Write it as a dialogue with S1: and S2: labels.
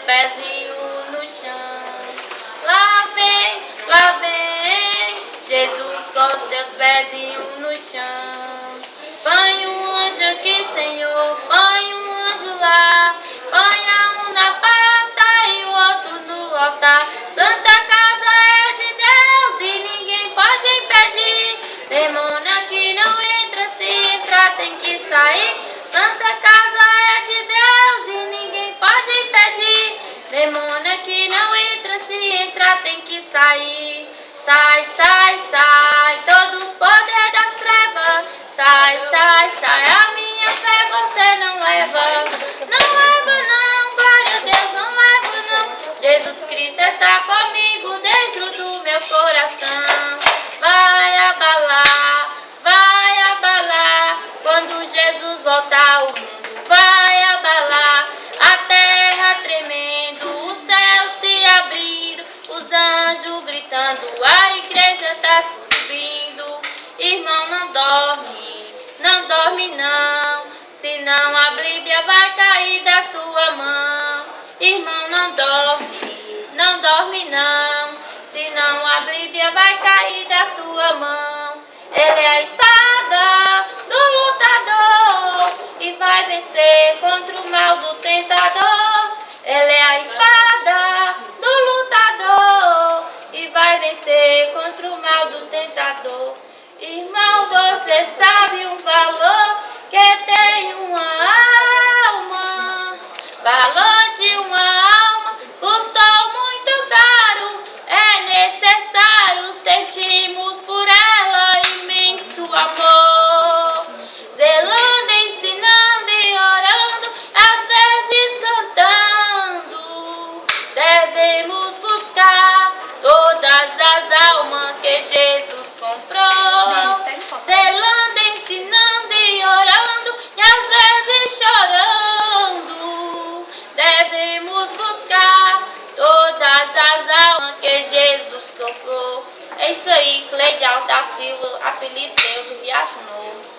S1: pezinhos no chão. Lá vem, Jesus com seus pezinhos no chão. Põe um anjo aqui, Senhor, põe um anjo lá. Põe um na praça e o outro no altar. Santa casa é de Deus e ninguém pode impedir. Demônio aqui não entra, se entrar tem que sair. Santa casa é de Deus e ninguém pode impedir. Demônio aqui não entra, se entrar tem que sair. Sai, sai, sai, todos os poderes das trevas. Sai, sai, sai, a minha fé você não leva. Não leva não, glória a Deus, não leva não. Jesus Cristo está comigo dentro do meu coração. Vai abalar, quando Jesus voltar o mundo vai abalar. A terra tremendo, o céu se abrindo, os anjos gritando, a igreja está subindo. Irmão, não dorme não, senão a Bíblia vai cair da sua mão. Irmão, não dorme não, senão a Bíblia vai cair da sua mão. Ele é a espada do lutador e vai vencer contra o mal do tentador. Ele é a espada do lutador e vai vencer contra o mal do tentador. Irmão, você sabe um valor que tem uma alma. Valor de uma alma custou muito caro. É necessário sentirmos por ela imenso amor. Zelando, ensinando e orando, às vezes cantando. Devemos buscar todas as almas que Jesus comprou. Zelando, ensinando e orando, e às vezes chorando. Devemos buscar todas as almas que Jesus comprou. É isso aí, Cleide Alta Silva, apelido Deus do Riacho Novo.